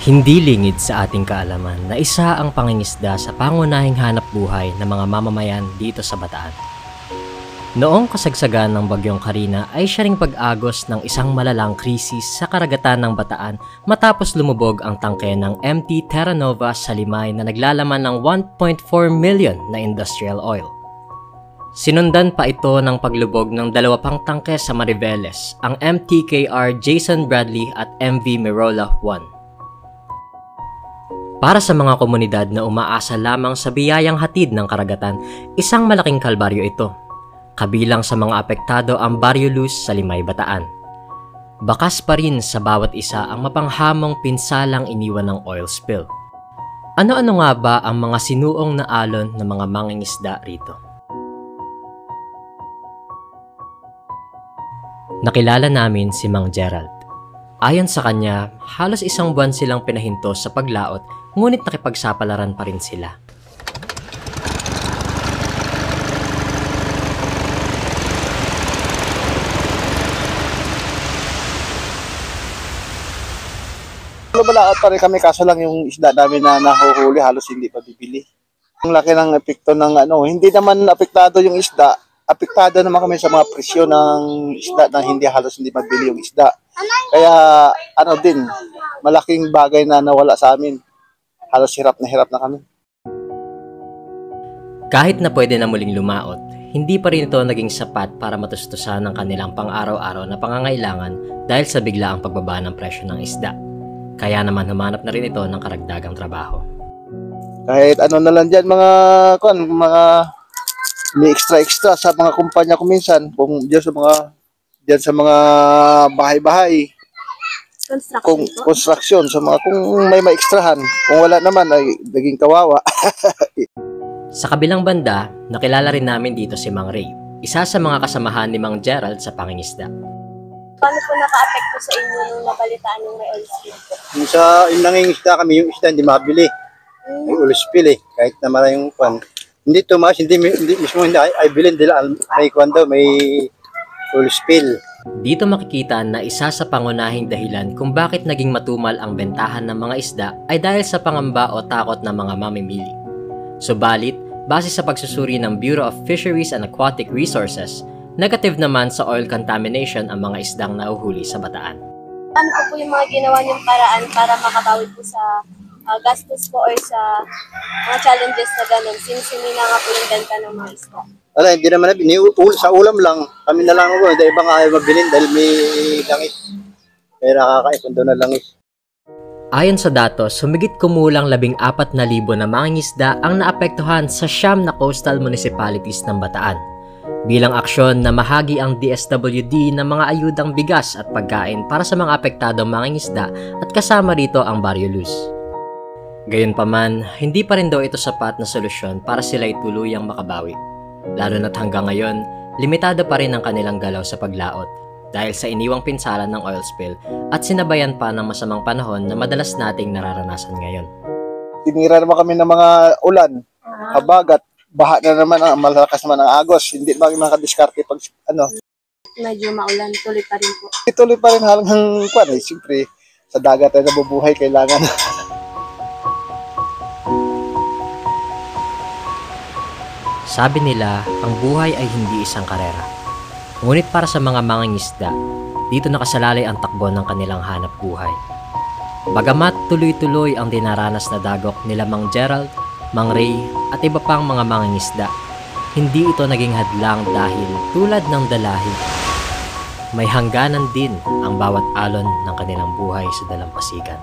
Hindi lingid sa ating kaalaman na isa ang pangingisda sa pangunahing hanap buhay ng mga mamamayan dito sa Bataan. Noong kasagsagan ng Bagyong Carina ay siya ring pag-agos ng isang malalang krisis sa karagatan ng Bataan matapos lumubog ang tangke ng MT Terra Nova sa Limay na naglalaman ng 1.4 million na industrial oil. Sinundan pa ito ng paglubog ng dalawa pang tangke sa Mariveles, ang MTKR Jason Bradley at MV Merola 1. Para sa mga komunidad na umaasa lamang sa biyayang hatid ng karagatan, isang malaking kalbaryo ito. Kabilang sa mga apektado ang Barrio Luz sa Limay, Bataan. Bakas pa rin sa bawat isa ang mapanghamong pinsalang iniwan ng oil spill. Ano-ano nga ba ang mga sinuong na alon ng mga mangingisda rito? Nakilala namin si Mang Gerald. Ayon sa kanya, halos isang buwan silang pinahinto sa paglaot, ngunit nakipagsapalaran pa rin sila. Lumalaot pa rin kami, kaso lang yung isda namin na nahuhuli halos hindi pa bibili. Ang laki ng epekto ng hindi naman apektado yung isda, apektado naman kami sa mga presyo ng isda na halos hindi magbili yung isda. Kaya din, malaking bagay na nawala sa amin. Halos hirap na kami. Kahit na pwede na muling lumaot, hindi pa rin ito naging sapat para matustusan ang kanilang pang-araw-araw na pangangailangan dahil sa biglaang pagbaba ng presyo ng isda. Kaya naman humanap na rin ito ng karagdagang trabaho. Kahit na lang dyan, mga may extra sa mga kumpanya ko minsan, kung dyan sa mga bahay-bahay, construction, sa mga kung may maekstrahan, kung wala naman ay naging kawawa. Sa kabilang banda, nakilala rin namin dito si Mang Ray, isa sa mga kasamahan ni Mang Gerald sa pangingisda. Paano po naka-apekto sa inyo nung nabalitaan ng may oil spill? Yung nangingisda kami, yung isda hindi mabili. May oil spill kahit na maraming kwan. Hindi tumaas, hindi mismo ay bilhin nila, may oil spill. Dito makikita na isa sa pangunahing dahilan kung bakit naging matumal ang bentahan ng mga isda ay dahil sa pangamba o takot ng mga mamimili. Subalit, base sa pagsusuri ng Bureau of Fisheries and Aquatic Resources, negative naman sa oil contamination ang mga isdang nauhuli sa Bataan. Ano po yung mga ginawa niyong paraan para makabawi po sa gastos po or sa mga challenges na gano'n? Sinimina nga po yung benta ng mga isda. Hindi naman sa ulam lang. Kami na lang dahil iba nga ay mabilin dahil may langis. Kaya nakakaipon doon na langis. Ayon sa datos, humigit kumulang 14,000 na mangingisda ang naapektuhan sa 9 na coastal municipalities ng Bataan. Bilang aksyon na mahagi ang DSWD ng mga ayudang bigas at pagkain para sa mga apektadong mangingisda at kasama rito ang Barrio Luz. Gayunpaman, hindi pa rin daw ito sapat na solusyon para sila'y tuluyang makabawi. Lalo na't hanggang ngayon, limitado pa rin ang kanilang galaw sa paglaot dahil sa iniwang pinsalan ng oil spill at sinabayan pa ng masamang panahon na madalas nating nararanasan ngayon. Tinira naman kami ng mga ulan, habagat, baha na naman, malakas naman ang agos, hindi ba makadiskarte pag Medyo maulan, tuloy pa rin po. Tuloy pa rin hanggang siyempre, sa dagat ay nabubuhay, kailangan. Sabi nila, ang buhay ay hindi isang karera. Ngunit para sa mga mangingisda, dito nakasalalay ang takbo ng kanilang hanap buhay. Bagamat tuloy-tuloy ang dinaranas na dagok nila Mang Gerald, Mang Ray at iba pang mga mangingisda, hindi ito naging hadlang dahil tulad ng dalahi, may hangganan din ang bawat alon ng kanilang buhay sa dalampasigan.